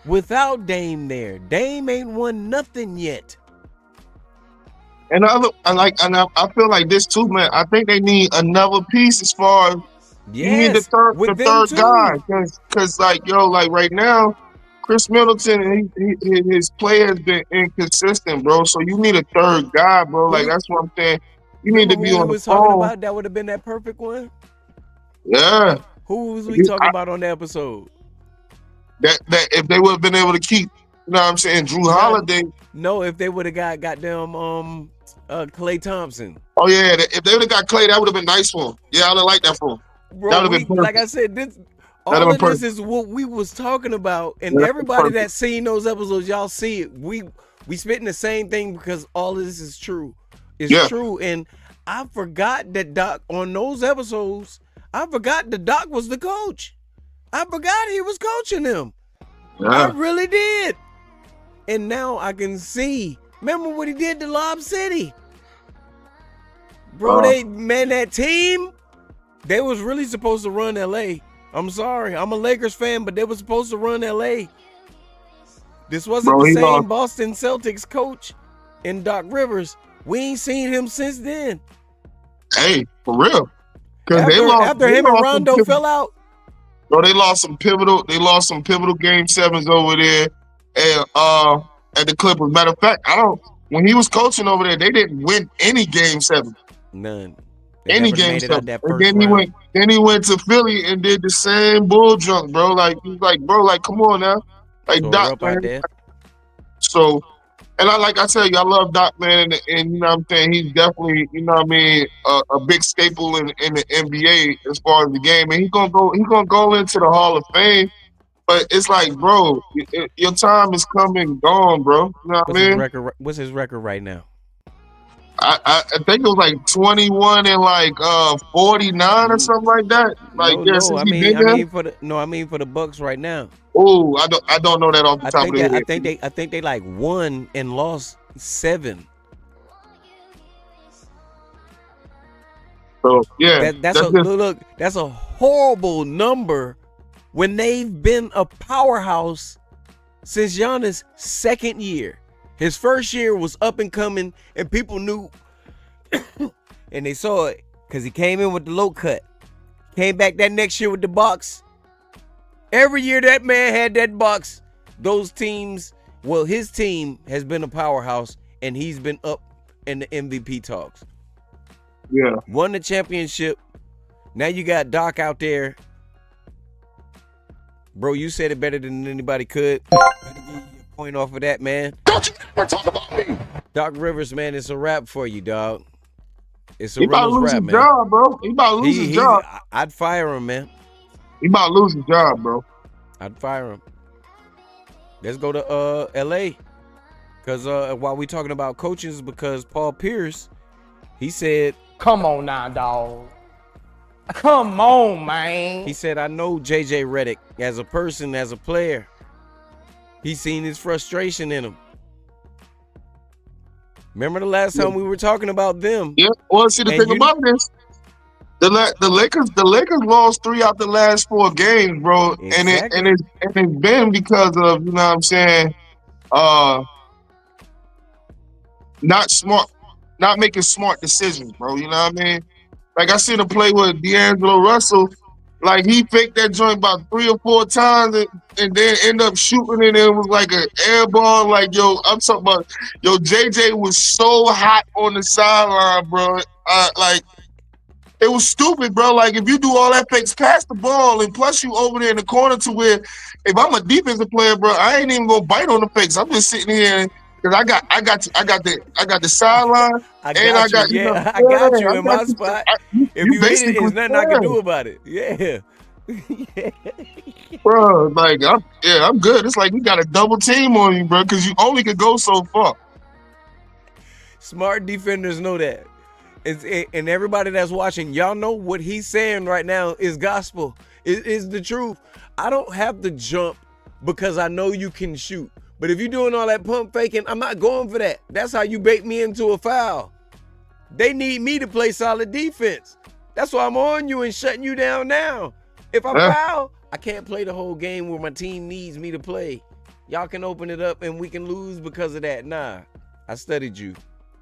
Without Dame there, Dame ain't won nothing yet. And I feel like this too, man. I think they need another piece as far as you need Yes, with the them third guy, too. cause like like right now, Chris Middleton his play has been inconsistent, bro. So you need a third guy, bro. Like Who? that's what I'm saying. You need Remember to be who we on the was talking phone. about? That would have been that perfect one. Yeah, Who was we You- talking I- about on the episode? that if they would have been able to keep, you know what I'm saying, Drew Nah, Holiday. no. If they would have got goddamn Klay Thompson, Oh yeah, if they would have got Clay, that would have been nice for him. Yeah, I would have liked that for him. That bro. would have been Like perfect. I said, this That'd all have of been this perfect. is what we was talking about, and That'd have been everybody perfect. that's seen those episodes, y'all see it. We spitting the same thing because all of this is true. It's Yeah. true, and I forgot that Doc on those episodes. I forgot that Doc was the coach. I forgot he was coaching them. I Yeah. really did. And now I can see. Remember what he did to Lob City? Bro, that team, they was really supposed to run LA. I'm sorry. I'm a Lakers fan, but they were supposed to run LA. This wasn't Bro, the he same lost. Boston Celtics coach in Doc Rivers. We ain't seen him since then. Hey, for real. Because they lost. After They him and lost Rondo fell out. Bro, they lost some pivotal. They lost some pivotal game sevens over there, and at the Clippers. Matter of fact, I don't. When he was coaching over there, they didn't win any game seven. None. They Any never game made it out seven. that And first round. Then he went to Philly and did the same bull junk, bro. Like he's like, bro, like come on now, like Tore Doc, up out man. there. So, and I tell you, I love Doc, man, and you know what I'm saying, he's definitely, you know what I mean, a big staple in the NBA as far as the game, and he's gonna go into the Hall of Fame. But it's like, bro, your time is come and gone, bro. You know what I What's his mean? record? What's his record right now? I think it was like 21 and like 49 or something like that. Like yeah, No. since I he mean, been there. for the Bucks right now. Oh, I don't know that off the I top think of the that head. I think they like won and lost 7. So yeah, That's a that's just look. That's a horrible number when they've been a powerhouse since Giannis' second year. His first year was up and coming, and people knew, and they saw it because he came in with the low cut. Came back that next year with the box. Every year that man had that box, those teams, well, his team has been a powerhouse, and he's been up in the MVP talks. yeah. Won the championship. Now you got Doc out there. Bro, you said it better than anybody could. Gotta give you a point off of that, man. Don't you ever talk about me. Doc Rivers, man, it's a wrap for you, dog. It's a He about to Reynolds lose wrap, his man. job, bro. He about to lose his job. I'd fire him, man. He about to lose his job, bro. I'd fire him. Let's go to LA. Because while we talking about coaches, because Paul Pierce, he said, Come on now, dog. Come on, man. he said, I know JJ Redick as a person, as a player. He's seen his frustration in him. Remember the last time we were talking about them? Yeah. Well, see the And thing about this, the Lakers lost 3 out the last 4 games, bro, Exactly. and it's been because of, you know what I'm saying, not making smart decisions, bro. You know what I mean? Like I seen him play with D'Angelo Russell. Like he faked that joint about 3 or 4 times and then end up shooting it and it was like an air ball. Like, yo, I'm talking about, yo, JJ was so hot on the sideline, bro. Like, it was stupid, bro. Like, if you do all that fakes, pass the ball, and plus you over there in the corner to where, if I'm a defensive player, bro, I ain't even gonna bite on the fakes. I'm just sitting here because I got the sideline. I And I got, you know, yeah, I got you I in my got you. spot. You If you hit it, basically there's nothing I can yeah. do about it. Yeah. Bro, like I'm good. It's like we got a double team on you, bro, because you only could go so far. Smart defenders know that. And everybody that's watching, y'all know what he's saying right now is gospel. It is the truth. I don't have to jump because I know you can shoot. But if you're doing all that pump faking, I'm not going for that. That's how you bait me into a foul. They need me to play solid defense. That's why I'm on you and shutting you down now. If I foul, I can't play the whole game where my team needs me to play. Y'all can open it up and we can lose because of that. Nah, I studied you.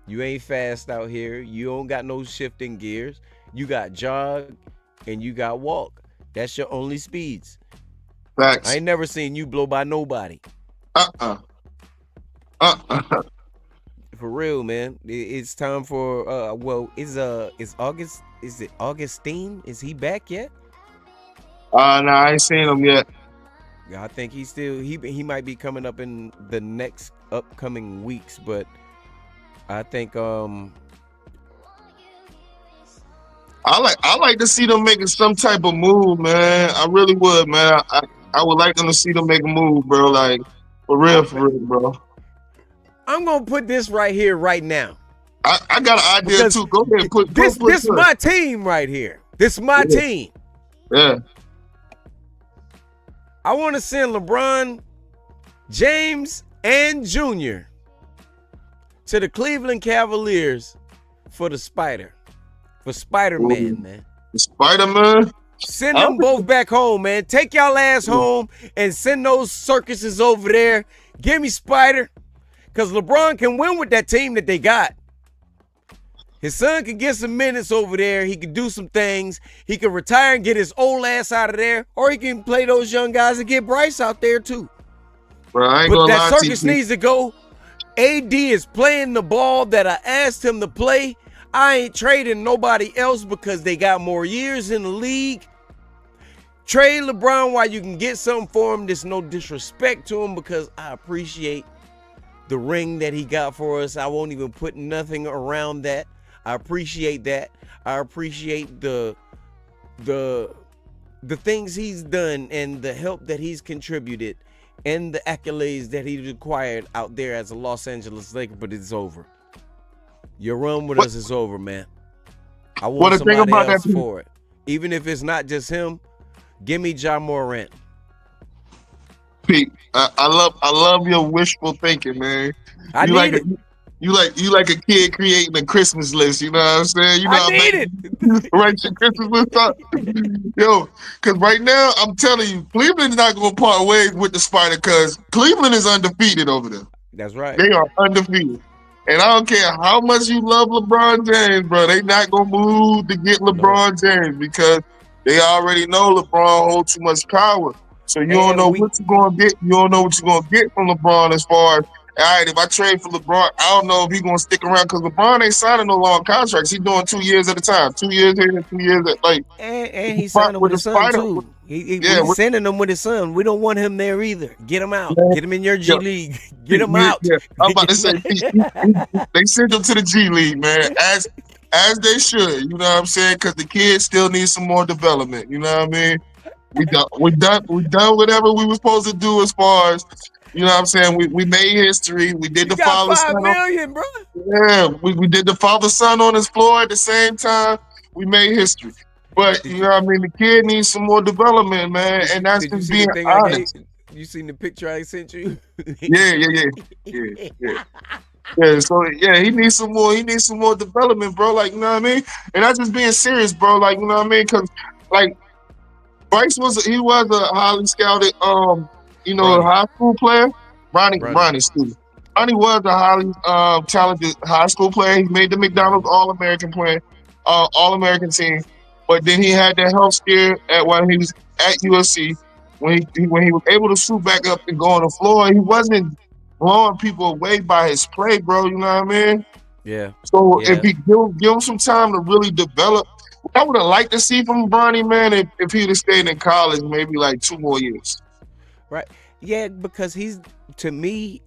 You ain't fast out here. You don't got no shifting gears. You got jog and you got walk. That's your only speeds. Facts. I ain't never seen you blow by nobody. For real, man. It's time for is August, is it Augustine? Is he back yet? No, I ain't seen him yet. Yeah, I think he's still he might be coming up in the next upcoming weeks, but I think I like to see them making some type of move, man. I really would, man. I would like them to see them make a move, bro. Like for real, bro. I'm gonna put this right here, right now. I got an idea Because too. Go ahead, put this my team right here. This my team. Yeah. I want to send LeBron James and Jr. to the Cleveland Cavaliers for the Spider. For Spider-Man, man. Spider-Man. Send them both back home, man. Take y'all ass home and send those circuses over there. Give me Spider. Because LeBron can win with that team that they got. His son can get some minutes over there. He can do some things. He can retire and get his old ass out of there. Or he can play those young guys and get Bryce out there too. Bro, I ain't But gonna that lie circus to you. needs to go. AD is playing the ball that I asked him to play. I ain't trading nobody else because they got more years in the league. Trade LeBron while you can get something for him. There's no disrespect to him because I appreciate the ring that he got for us. I won't even put nothing around that. I appreciate that. I appreciate the things he's done and the help that he's contributed and the accolades that he's acquired out there as a Los Angeles Laker, but it's over. Your run with us is over, man. I want the thing somebody about else that- for it. Even if it's not just him, give me Ja Morant. Pete, I love your wishful thinking, man. I You like need a it. you like a kid creating a Christmas list. You know what I'm saying? You know I how back need it. write your Christmas list up, yo. Because right now, I'm telling you, Cleveland is not going to part ways with the Spider. Because Cleveland is undefeated over there. That's right. They are undefeated. And I don't care how much you love LeBron James, bro. They not gonna move to get No. LeBron James because they already know LeBron holds too much power. So you don't And know we what you're gonna get. You don't know what you're gonna get from LeBron as far as all right, if I trade for LeBron, I don't know if he's gonna stick around because LeBron ain't signing no long contracts. He's doing 2 years at a time, 2 years here and 2 years at like and he signed him with with the his son spider. too. Yeah, He's sending him with his son. We don't want him there either. Get him out. with, Get him in your yeah, G League. Get him out. yeah. I'm about Get to him say they sent him to the G League, man, as they should. You know what I'm saying? Because the kids still need some more development. You know what I mean? We done whatever we were supposed to do as far as you know what I'm saying. We made history. We did You the got father son. 5 million, bro. Yeah, we did the father son on his floor at the same time. We made history. But Did you you know what I mean? The kid needs some more development, man. And that's did you just see the being thing I gave? honest. You seen the picture I sent you? Yeah, yeah, yeah. Yeah, yeah. Yeah, so yeah, he needs some more. He needs some more development, bro. Like you know what I mean, and that's just being serious, bro. Like you know what I mean, because like Bryce was a highly scouted, Bronny. high school player. Bronny. Ronnie, excuse me. Ronnie was a highly talented high school player. He made the McDonald's Hmm. All American play, All American team. But then he had that health scare at when he was at USC. When he was able to shoot back up and go on the floor, he wasn't blowing people away by his play, bro. You know what I mean? Yeah. So if Yeah. he give him some time to really develop, I would have liked to see from Bronny, man, if he'd have stayed in college maybe like 2 more years. Right. Yeah, because he's to me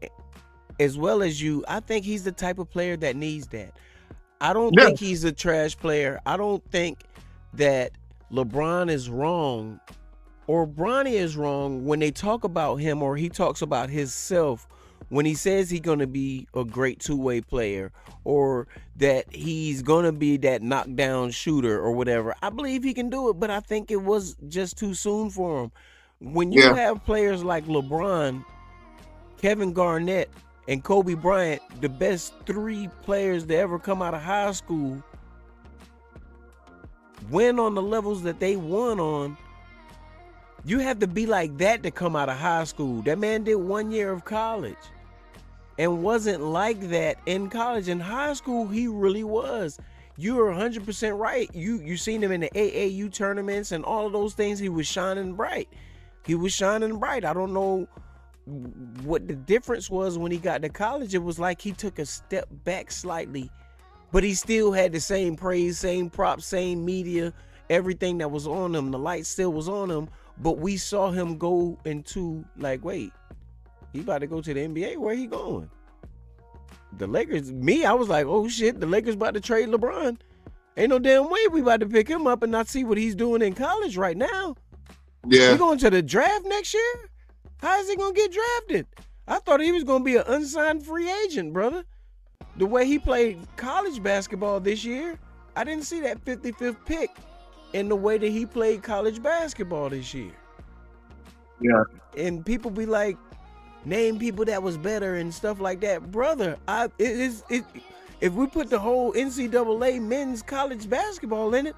as well as you, I think he's the type of player that needs that. I don't Yeah, think he's a trash player. I don't think that LeBron is wrong or Bronny is wrong when they talk about him or he talks about himself when he says he's going to be a great two-way player or that he's going to be that knockdown shooter or whatever. I believe he can do it, but I think it was just too soon for him. When you yeah, have players like LeBron, Kevin Garnett, and Kobe Bryant, the best three players to ever come out of high school, win on the levels that they won on, you have to be like that to come out of high school. That man did 1 year of college and wasn't like that in college. In high school, he really was. You are 100% right. You seen him in the AAU tournaments and all of those things. He was shining bright. He was shining bright. I don't know what the difference was when he got to college. It was like he took a step back slightly, but he still had the same praise, same props, same media, everything that was on him. The light still was on him, but we saw him go into like, wait, he about to go to the NBA. Where he going? The Lakers. I was like, oh shit, the Lakers about to trade LeBron. Ain't no damn way we about to pick him up and not see what he's doing in college right now. We yeah, going to the draft next year? How is he gonna get drafted? I thought he was gonna be an unsigned free agent, brother. The way he played college basketball this year, I didn't see that 55th pick in the way that he played college basketball this year. yeah, And people be like, name people that was better and stuff like that, brother. If we put the whole NCAA men's college basketball in it,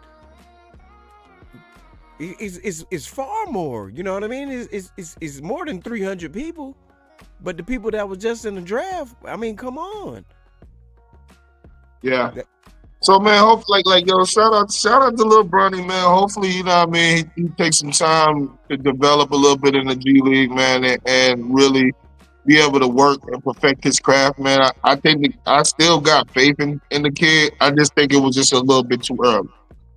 it's far more. You know what I mean? It's more than 300 people. But the people that was just in the draft, I mean, come on. yeah. So man, hope like yo, shout out to little Bronny, man. Hopefully, you know what I mean, he takes some time to develop a little bit in the G League, man, and really be able to work and perfect his craft, man. I think I still got faith in the kid. I just think it was just a little bit too early.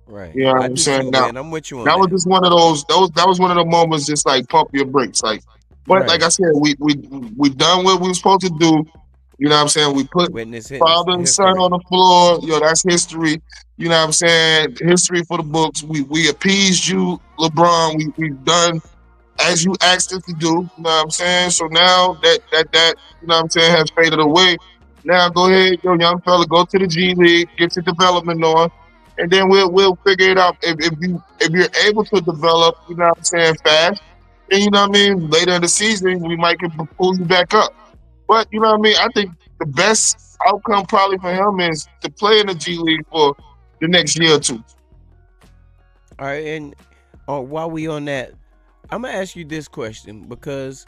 Right. You know what I I'm do saying? too, Now man. I'm with you on that was that. just one of that was one of the moments just like pump your brakes. Like but like Right. I said, we done what we were supposed to do. You know what I'm saying? We put Witness father and son history. on the floor. Yo, that's history. You know what I'm saying? History for the books. We appeased you, LeBron. We've done as you asked us to do. You know what I'm saying? So now that you know what I'm saying has faded away. Now go ahead, yo, young fella, go to the G League, get your development on, and then we'll figure it out. If you're able to develop, you know what I'm saying, fast, And you know what I mean? Later in the season, we might can pull you back up. But you know what I mean? I think the best outcome probably for him is to play in the G League for the next year or two. All right, and while we on that, I'm gonna ask you this question because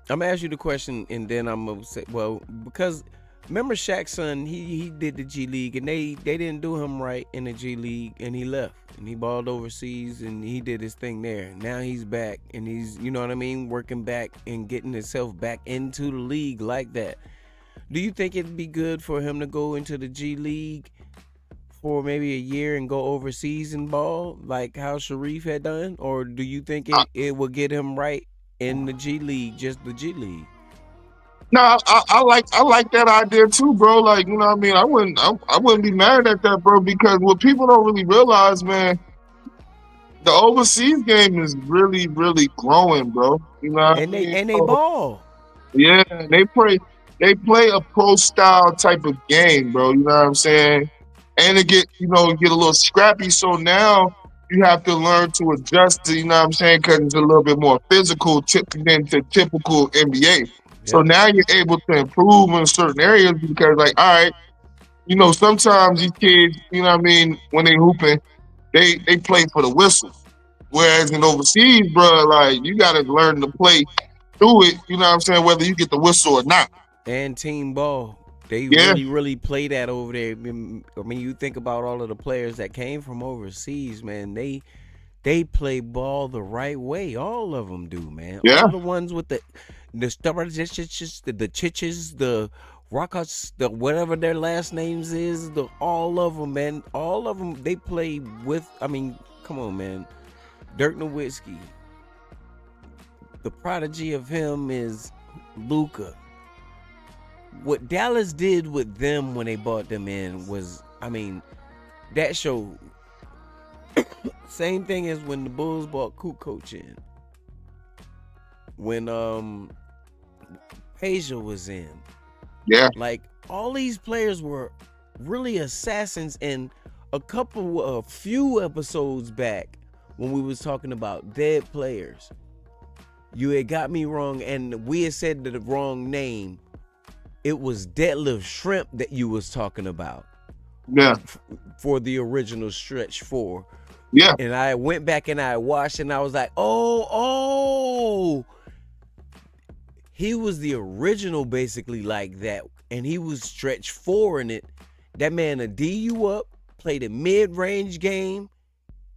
I'm gonna ask you the question, and then I'm gonna say, well, because remember Shaq's son, he did the G League, and they didn't do him right in the G League, and he left, and he balled overseas, and he did his thing there. Now he's back, and he's, you know what I mean, working back and getting himself back into the league like that. Do you think it'd be good for him to go into the G League for maybe a year and go overseas and ball like how Sharif had done, or do you think I, it will get him right in the G League, just the G League? no, I like that idea too, bro. Like you know what I mean? I wouldn't be mad at that, bro, because what people don't really realize, man, the overseas game is really growing, bro. You know what I And they mean? and they So, ball. yeah, they play a pro style type of game, bro. You know what I'm saying? And it get a little scrappy. So now you have to learn to adjust to, you know what I'm saying, because it's a little bit more physical than to typical NBA. So Yep. now you're able to improve in certain areas because, like, all right, sometimes these kids, you know what I mean, when they hooping, they play for the whistle. Whereas in overseas, bro, like you got to learn to play through it. You know what I'm saying, whether you get the whistle or not. And team ball. They Yeah, really play that over there. I mean, you think about all of the players that came from overseas, man. They play ball the right way. All of them do, man. yeah. All the ones with the stubborn the chiches, the rockets, the whatever their last names is, the all of them, man. All of them, they play with. I mean, come on, man. Dirk Nowitzki. The prodigy of him is Luca. What Dallas did with them when they bought them in was, I mean, that showed. Same thing as when the Bulls bought Kukoc in. When Peja was in. Yeah, Like all these players were really assassins. And a few episodes back when we was talking about dead players, you had got me wrong, and we had said the wrong name. It was Deadlift Shrimp that you was talking about yeah, for the original Stretch 4. yeah, And I went back and I watched, and I was like, oh, he was the original basically like that. And he was Stretch 4 in it. That man a D you up, played a mid-range game.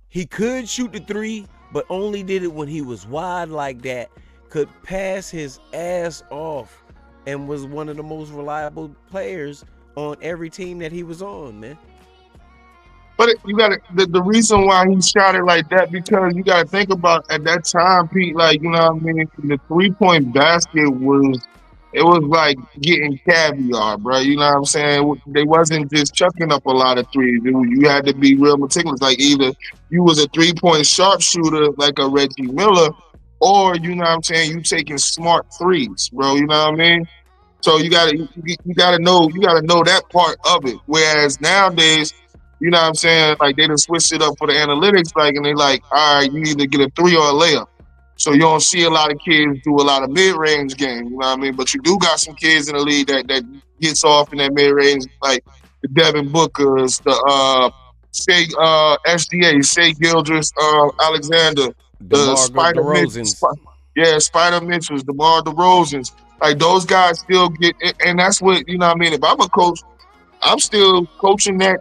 He could shoot the 3, but only did it when he was wide like that. Could pass his ass off. And was one of the most reliable players on every team that he was on, man. but you got to the reason why he shot it like that because you got to think about at that time, Pete. Like you know what I mean, the 3-point basket was like getting caviar, bro. You know what I'm saying? They wasn't just chucking up a lot of threes. You had to be real meticulous. Like either you was a 3-point sharpshooter like a Reggie Miller, or you know what I'm saying, you taking smart threes, bro. You know what I mean? So you gotta know that part of it. Whereas nowadays, you know what I'm saying, like they done switched it up for the analytics, like and they like, all right, you either get a 3 or a layup. So you don't see a lot of kids do a lot of mid range games, you know what I mean? But you do got some kids in the league that gets off in that mid range, like the Devin Bookers, the Shea SGA, Shea Gildress, Alexander, the DeMar Spider Mitchell, DeRozan's. yeah, Spider Mitchells, DeMar DeRozans. Like those guys still get, and that's what you know what I mean. If I'm a coach, I'm still coaching that.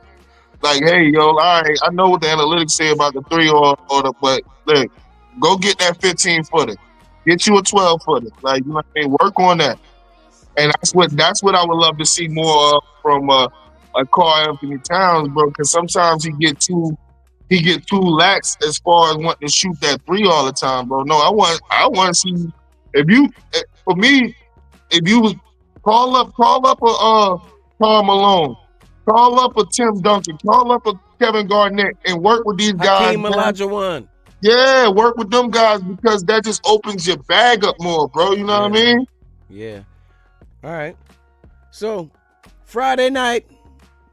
Like, hey, yo, all right, I know what the analytics say about the 3 or the, but look, go get that 15-footer, get you a 12-footer. Like, you know what I mean? Work on that, and that's what I would love to see more of from a Karl Anthony Towns, bro. Because sometimes he get too lax as far as wanting to shoot that 3 all the time, bro. No, I want to see if you for me if you was call up a Karl Malone, call up a Tim Duncan, call up a Kevin Garnett, and work with these guys, Hakeem man. Olajuwon. Yeah, work with them guys because that just opens your bag up more, bro. You know Yeah, what I mean? man. Yeah. All right. So, Friday night,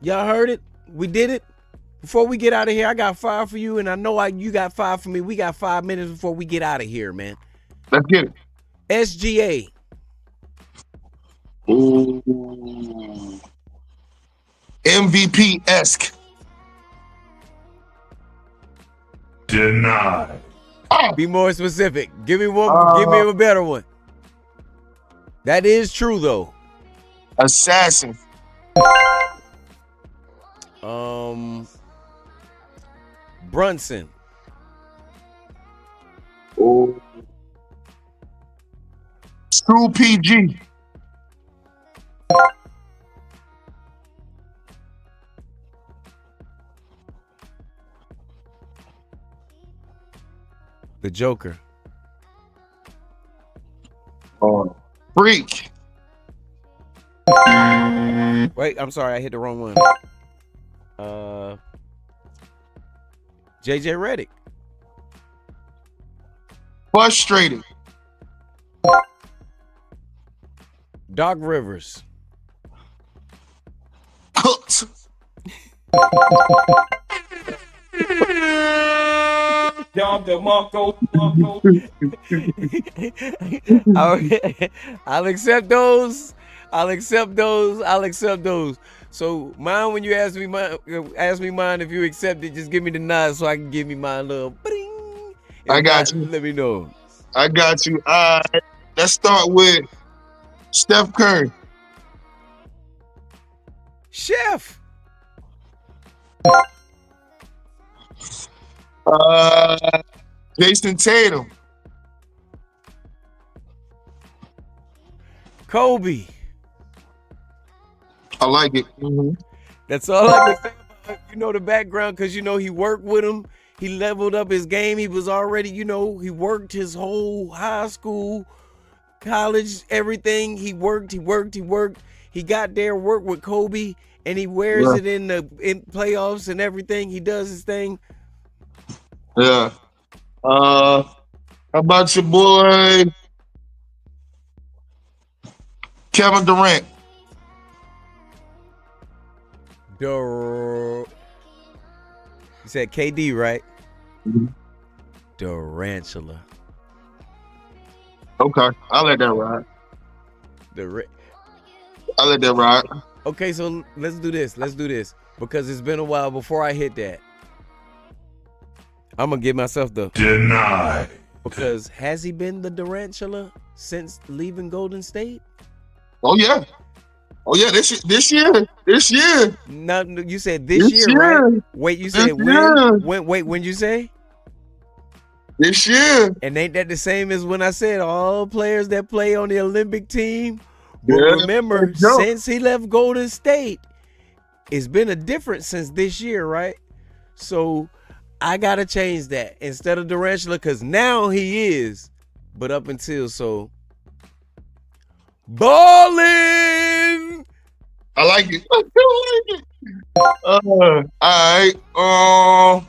y'all heard it. We did it. Before we get out of here, I got 5 for you, and I know you got 5 for me. We got 5 minutes before we get out of here, man. Let's get it. SGA. Ooh. MVP-esque. Denied. Be more specific. Give me one. Give me a better one. That is true though. Assassin. Brunson. Ooh. True PG. The Joker. Freak. Wait, I'm sorry, I hit the wrong one. JJ Redick. Frustrated. Doc Rivers. Cooked. I'll accept those. I'll accept those. I'll accept those. So mine, when you ask me mine, if you accept it, just give me the nod so I can give me my little bing. I got you. Let me know. I got you. All right. Let's start with Steph Curry. Chef. Jason Tatum. Kobe. I like it. Mm-hmm. That's all I can say about, the background, because, he worked with him. He leveled up his game. He was already, he worked his whole high school, college, everything. He worked. He got there, worked with Kobe, and he wears it in playoffs and everything. He does his thing. Yeah. How about your boy Kevin Durant? You said KD, right? Mm-hmm. Durantula. Okay, I'll let that ride. I'll let that ride. Okay, so let's do this. Because it's been a while before I hit that. I'm going to give myself the deny. Because has he been the Durantula since leaving Golden State? Oh, yeah. This year. No, you said this year, right? Wait, you said when? When you say? This year. And ain't that the same as when I said all players that play on the Olympic team? But remember, since he left Golden State, it's been a difference since this year, right? So I got to change that. Instead of Durantula, because now he is. But up until so. Ballin'! I like it. All right.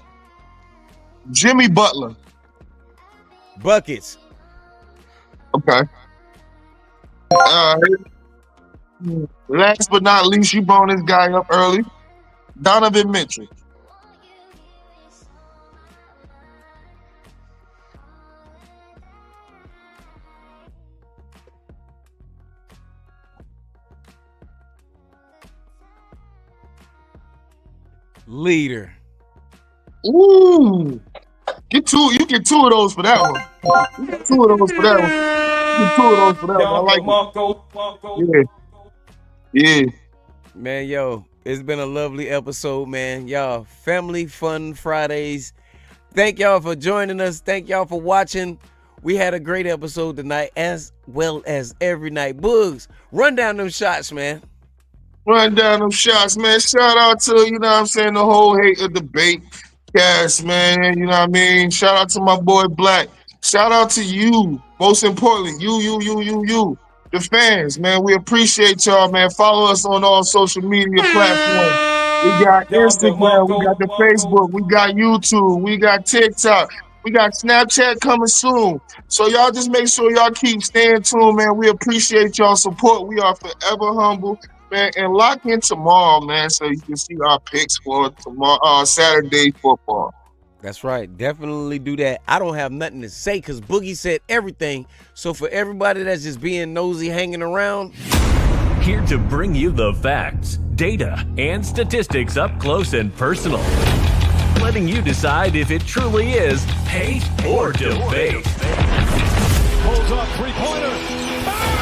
Jimmy Butler. Buckets. Okay. All right. Last but not least, you brought this guy up early. Donovan Mitchell. Leader. Ooh. You get two of those for that one. I like it. Yeah. Man, yo, it's been a lovely episode, man. Y'all, Family Fun Fridays. Thank y'all for joining us. Thank y'all for watching. We had a great episode tonight, as well as every night. Boogs, run down them shots, man. Run down them shots, man. Shout out to, the whole Hater Debate cast, man. You know what I mean? Shout out to my boy Black. Shout out to you. Most importantly, you. The fans, man. We appreciate y'all, man. Follow us on all social media platforms. We got Instagram, we got the Facebook, we got YouTube, we got TikTok, we got Snapchat coming soon. So y'all just make sure y'all keep staying tuned, man. We appreciate y'all support. We are forever humble. Man, and lock in tomorrow, man, so you can see our picks for tomorrow, Saturday football. That's right. Definitely do that. I don't have nothing to say because Boogie said everything. So for everybody that's just being nosy hanging around, Here to bring you the facts, data, and statistics up close and personal. Letting you decide if it truly is hate or debate. Pulls up three-pointer.